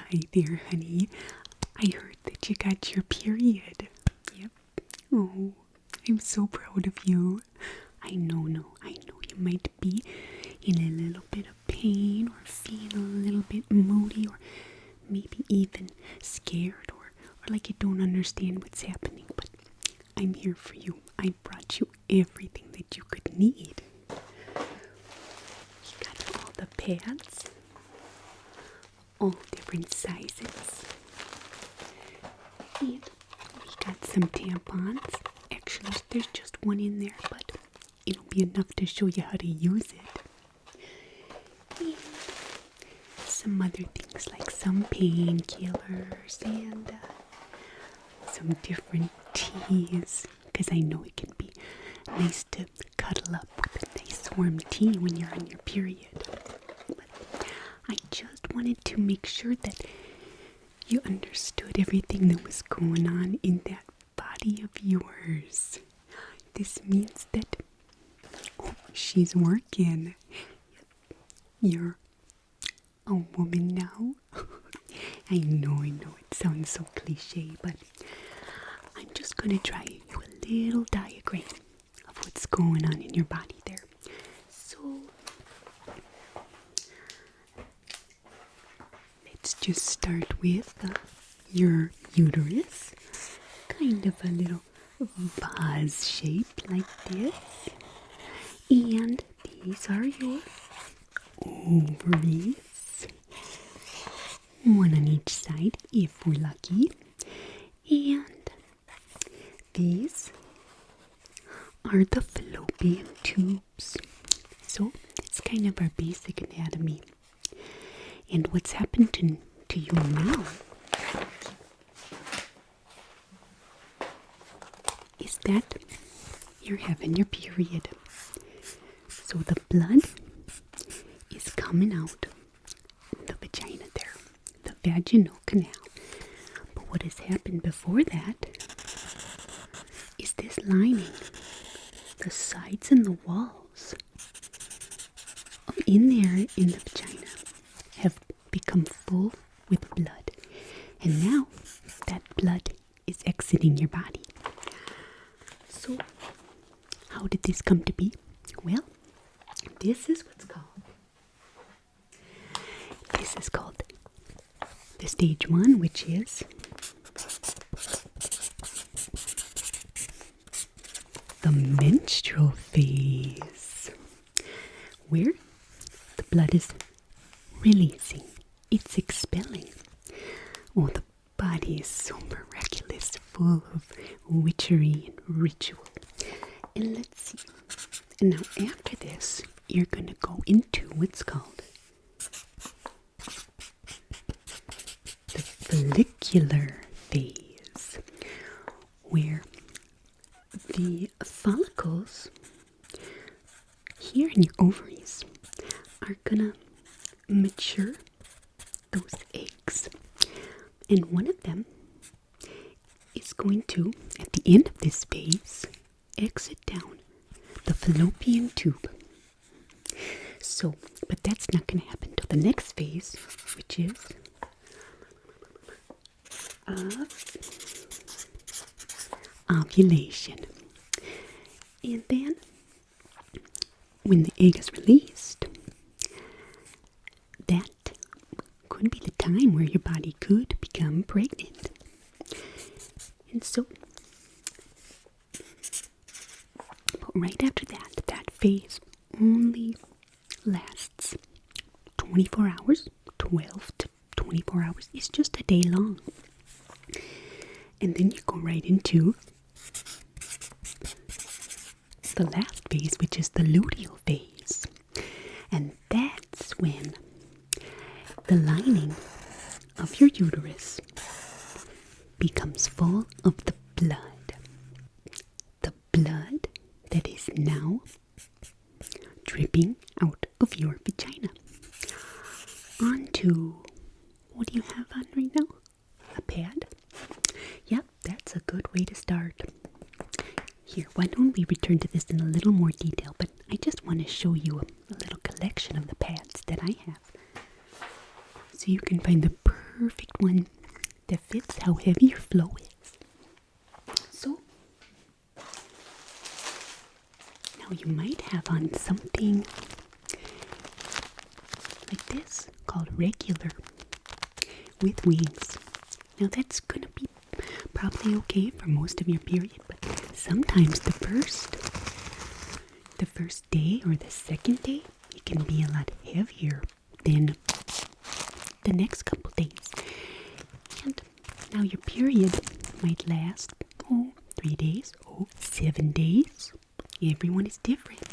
Hi there, honey. I heard that you got your period. Yep. Oh, I'm so proud of you. I know you might be in a little bit of pain or feeling a little bit moody or maybe even scared or like you don't understand what's happening, but I'm here for you. I brought you everything that you could need. You got all the pads, all different sizes, and we got some tampons. Actually, there's just one in there, but it'll be enough to show you how to use it. And some other things like some painkillers and some different teas, because I know it can be nice to cuddle up with a nice warm tea when you're on your period. But I just wanted to make sure that you understood everything that was going on in that body of yours. This means that she's working. You're a woman now. I know it sounds so cliche, but I'm just going to try you a little diagram of what's going on in your body there. So, let's just start with your uterus. Kind of a little vase shape like this. And these are your ovaries. One on each side if we're lucky. And these are the fallopian tubes. So it's kind of our basic anatomy. And what's happened to you now is that you're having your period. So the blood is coming out the vagina there, the vaginal canal. But what has happened before that is this lining, the sides and the walls in there in the vagina have become full with blood. And now that blood is exiting your body. So how did this come to be? Well, this is called the stage 1, which is the menstrual phase, where the blood is releasing, it's expelling. Oh, the body is so miraculous, full of witchery and ritual. And let's see. And now after this, you're going to go into what's called the follicular phase, where the follicles here in your ovaries are going to mature those eggs. And one of them is going to, at the end of this phase, exit down the fallopian tube. So, but that's not going to happen till the next phase, which is ovulation. And then, when the egg is released, that could be the time where your body could become pregnant. And so, but right after that phase only lasts 24 hours, 12 to 24 hours. It's just a day long. And then you go right into the last phase, which is the luteal phase. And that's when the lining of your uterus becomes full of the blood. The blood that is now dripping out of your vagina. Onto, what do you have on right now? A pad? Yep, that's a good way to start. Here, why don't we return to this in a little more detail, but I just want to show you a little collection of the pads that I have. So you can find the perfect perfect one that fits how heavy your flow is. So, now you might have on something like this called regular with wings. Now that's gonna be probably okay for most of your period, but sometimes the first day or the second day, it can be a lot heavier than the next couple days. And now your period might last, 3 days, 7 days. Everyone is different.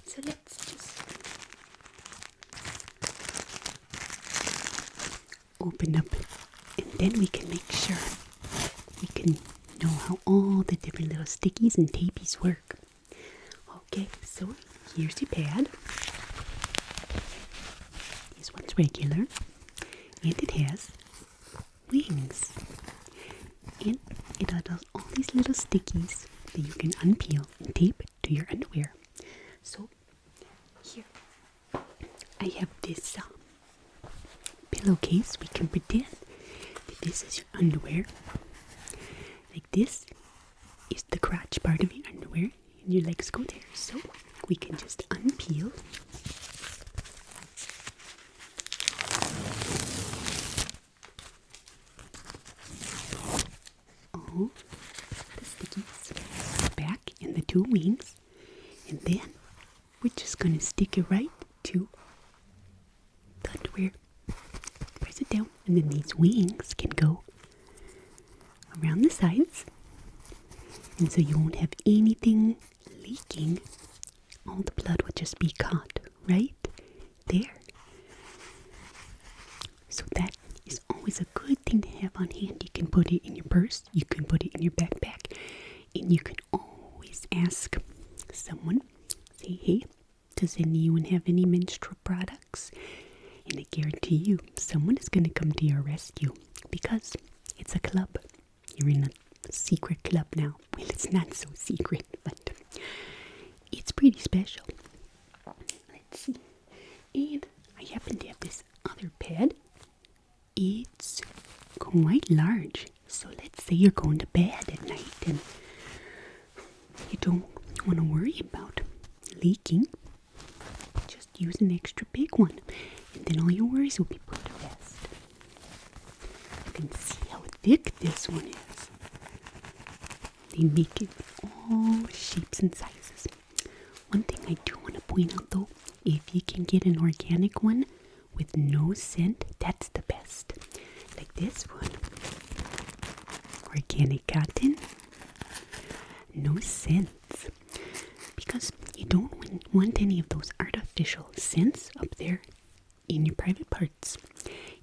So let's just open up, and then we can make sure we can know how all the different little stickies and tapies work. Okay, so here's your pad. This one's regular, and it has wings. And it has all these little stickies that you can unpeel and tape to your underwear. So here, I have this pillowcase. We can pretend that this is your underwear. Like this is the crotch part of your underwear, and your legs go there. So we can just unpeel. All the stickies back in the 2 wings, and then we're just going to stick it right to the underwear. Press it down, and then these wings can go around the sides, and so you won't have anything leaking. All the blood will just be caught right there. So that is always a good thing to have on hand. You can put it in your purse, you can put it in your backpack, and you can always ask someone, say, hey, does anyone have any menstrual products? And I guarantee you, someone is going to come to your rescue, because it's a club. You're in a secret club now. Well, it's not so secret, but it's pretty special. Let's see. And I happen to have this other pad. It's quite large. So let's say you're going to bed at night and you don't want to worry about leaking. Just use an extra big one, and then all your worries will be put to rest. You can see how thick this one is. They make it all shapes and sizes. One thing I do want to point out though, if you can get an organic one with no scent, that's the best. Like this one. Organic cotton. No scents. Because you don't want any of those artificial scents up there in your private parts,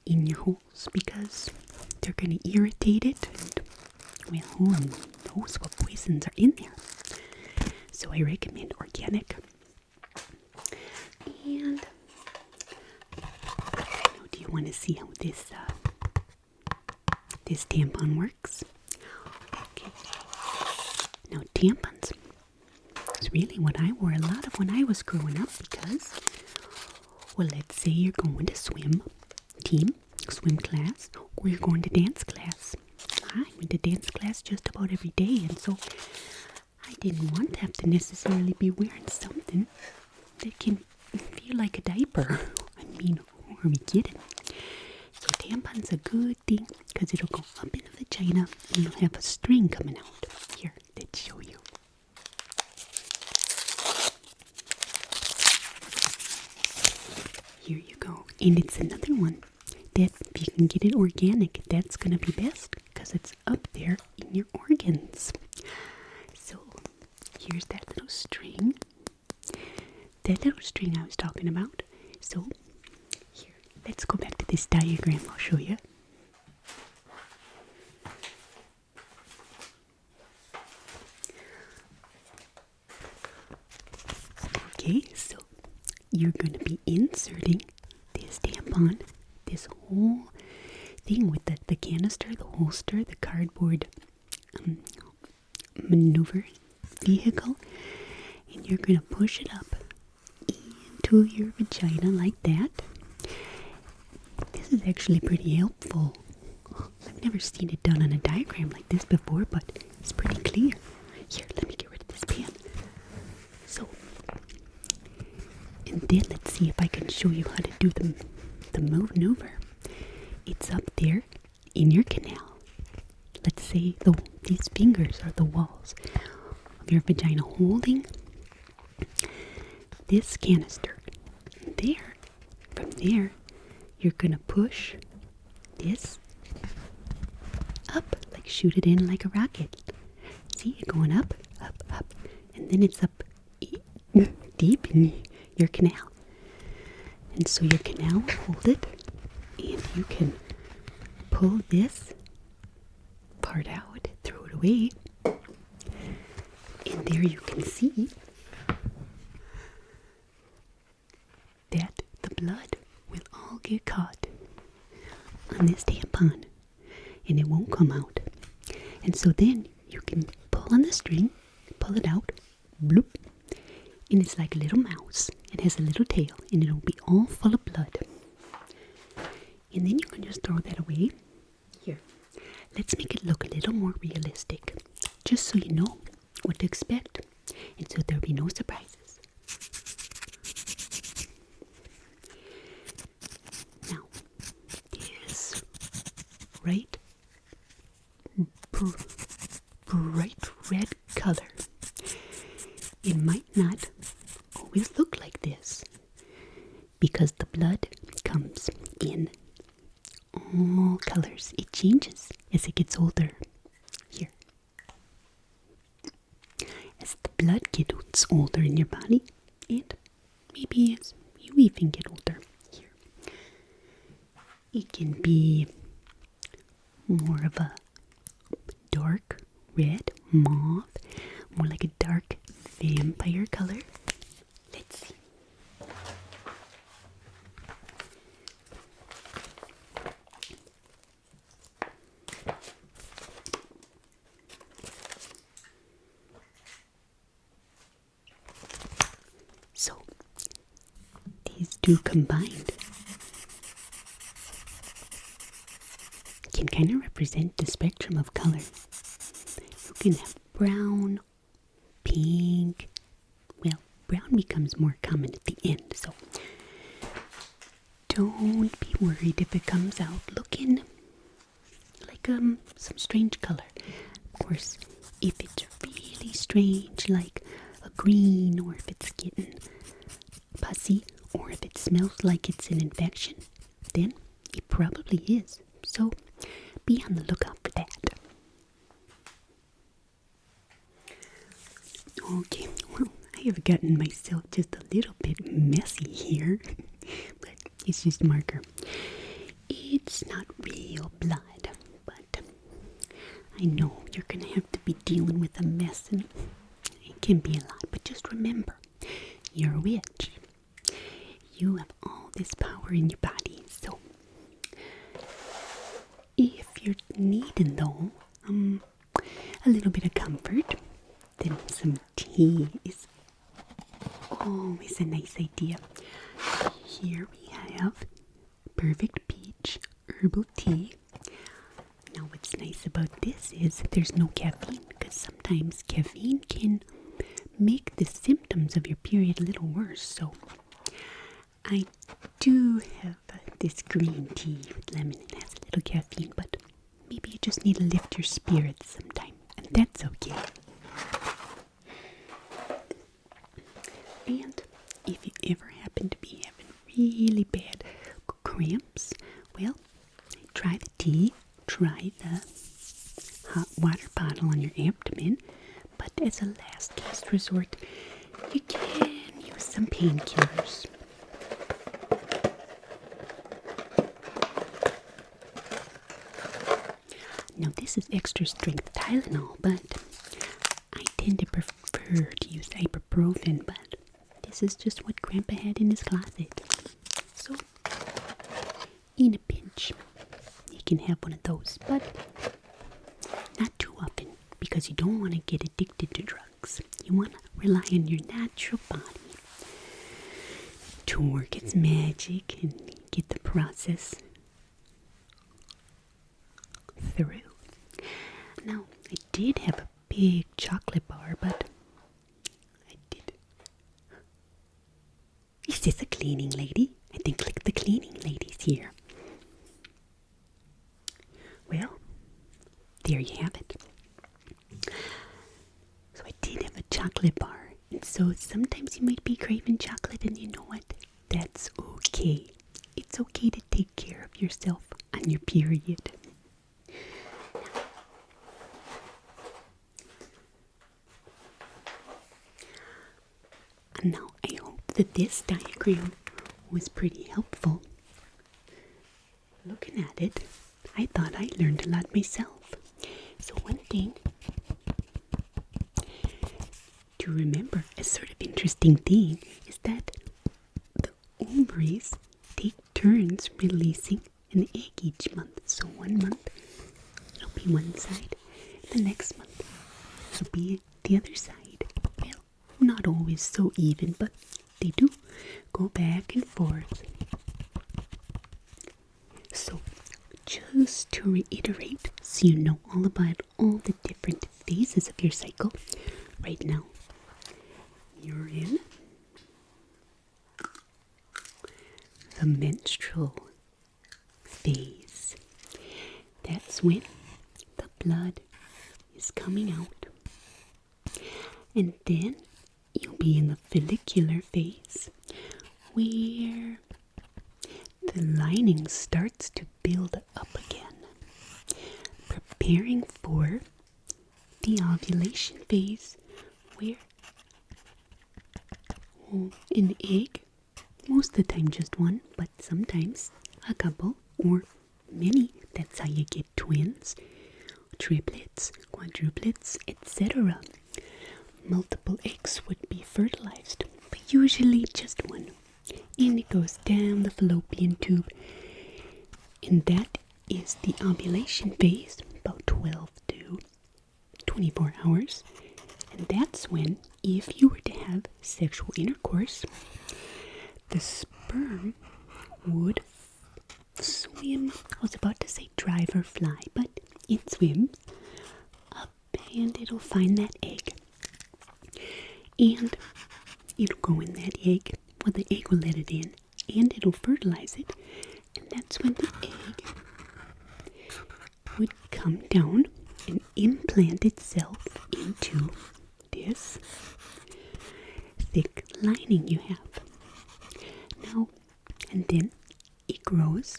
in your holes, because they're going to irritate it, and well, who knows what poisons are in there. So I recommend organic. And now, do you want to see how this tampon works? Okay. Now tampons is really what I wore a lot of when I was growing up, because, well, let's say you're going to swim class, or you're going to dance class. I went to dance class just about every day, and so I didn't want to have to necessarily be wearing something that can feel like a diaper. I mean, who are we kidding? So tampon's a good thing, because it'll go up in the vagina, and you'll have a string coming out. Here, let's show you. Here you go. And it's another one that if you can get it organic, that's going to be best, because it's up there in your organs. So here's that little string. That little string I was talking about. So here, let's go back to this diagram. I'll show you. Okay, so you're going to be inserting this tampon, this whole thing with the canister, the holster, the cardboard maneuver vehicle, and you're going to push it up into your vagina like that. This is actually pretty helpful. I've never seen it done on a diagram like this before, but it's pretty clear. Here, let me get rid of this pen. So, and then let's see if I can show you how to do the maneuver. It's up there in your canal. Let's say these fingers are the walls of your vagina holding this canister. There, from there, you're gonna push this up, like shoot it in like a rocket. See it going up, up, up, and then it's up deep in your canal. And so your canal will hold it, and you can pull this part out, throw it away, and there you can see that the blood will all get caught on this tampon, and it won't come out. And so then you can pull on the string, pull it out, bloop, and it's like a little mouse. It has a little tail, and it'll be all full of blood. And then you can just throw that away. Here, let's make it look a little more realistic, just so you know what to expect, and so there'll be no surprises. Now, this bright red color, it might not always look like this, because the blood comes in all colors. It changes as it gets older. Here, as the blood gets older in your body, and maybe as you even get older, here, it can be more of a dark red, mauve, more like a dark vampire color. Let's see. So, these two combined can kind of represent the spectrum of color. You can have brown, pink. Well, brown becomes more common at the end, so don't be worried if it comes out looking like some strange color. Of course, if it's really strange, like a green, or if it's getting pussy, or if it smells like it's an infection, then it probably is. So be on the lookout for that. Okay, well, I have gotten myself just a little bit messy here, but it's just marker. It's not real blood, but I know you're going to have to be dealing with a mess, and it can be a lot, but just remember, you're a witch. You have all this power in your body, so if you're needing, though, a little bit of comfort, then some tea is always a nice idea. Here we have Perfect Peach Herbal Tea. Now what's nice about this is there's no caffeine, because sometimes caffeine can make the symptoms of your period a little worse. So I do have this green tea with lemon. It has a little caffeine, but maybe you just need to lift your spirits sometime, and that's okay. And if you ever happen to be having really bad cramps, well, try the tea, try the hot water bottle on your abdomen, but as a last case resort, you can use some painkillers. Now this is extra strength Tylenol, but I tend to prefer to use ibuprofen, but this is just what Grandpa had in his closet. So, in a pinch, you can have one of those, but not too often, because you don't want to get addicted to drugs. You want to rely on your natural body to work its magic and get the process through. Now, I did have a big chocolate bar, but I did. Is this a cleaning lady? I think like the cleaning lady's here. Well, there you have it. So I did have a chocolate bar, and so sometimes you might be craving chocolate, and you know what? That's okay. It's okay to take care of yourself on your period. Now, I hope that this diagram was pretty helpful. Looking at it, I thought I learned a lot myself. So one thing to remember, a sort of interesting thing, is that the ovaries take turns releasing an egg each month. So 1 month it'll be one side, the next month it'll be the other side. Well, not always so even, but they do go back and forth. So just to reiterate, so you know all about all the different phases of your cycle, right now you're in the menstrual phase. That's when the blood is coming out. And then you'll be in the follicular phase, where the lining starts to build up again, preparing for the ovulation phase, where an egg, most of the time just one, but sometimes a couple or many. That's how you get twins, triplets, quadruplets, etc. Multiple eggs would be fertilized, but usually just one. And it goes down the fallopian tube, and that is the ovulation phase, about 12 to 24 hours. And that's when, if you were to have sexual intercourse, the sperm would swim. I was about to say drive or fly, but it swims up and it'll find that egg. And it'll go in that egg. Well, the egg will let it in, and it'll fertilize it. And that's when the egg would come down and implant itself into this thick lining you have. Now, and then it grows,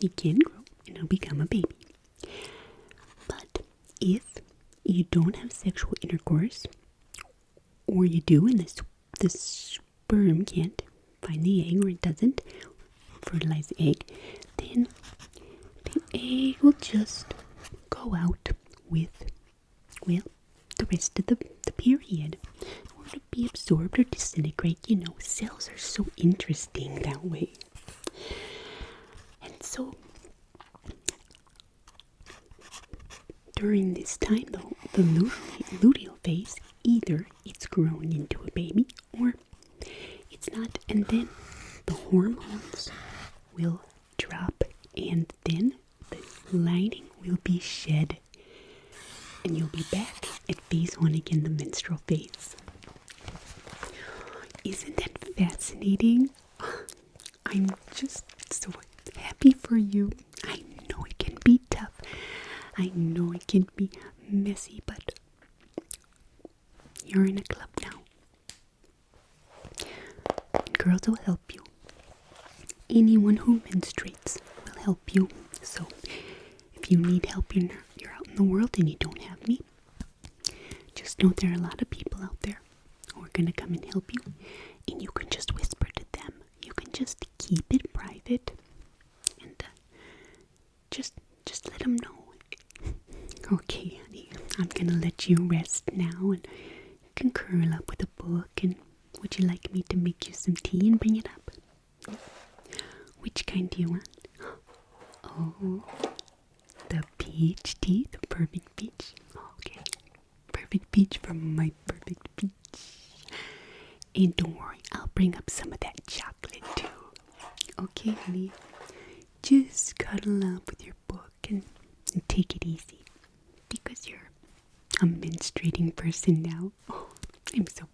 it can grow, and it'll become a baby. But if you don't have sexual intercourse, or you do, and the sperm can't find the egg, or it doesn't fertilize the egg, then the egg will just go out with, well, the rest of the period, or to be absorbed or disintegrate. You know, cells are so interesting that way. And so during this time, though, the luteal phase, either it's growing into a baby or it's not, and then the hormones will drop, and then the lining will be shed, and you'll be back at phase 1 again, the menstrual phase. Isn't that fascinating? I'm just so happy for you. I know it can be tough. I know it can be messy, but you're in a club now. Girls will help you. Anyone who menstruates will help you. So if you need help, you're out in the world and you don't have me, just know there are a lot of people out there who are going to come and help you, and you can just whisper to them. You can just keep it private, and just let them know. Okay, honey, I'm going to let you rest now, and you can curl up with a book. And would you like me to make you some tea and bring it up? Which kind do you want? Oh, the peach tea, the perfect peach. Okay, perfect peach from my perfect peach. And don't worry, I'll bring up some of that chocolate too. Okay, honey, just cuddle up with your book and take take it easy because you're a menstruating person now. Oh, I'm so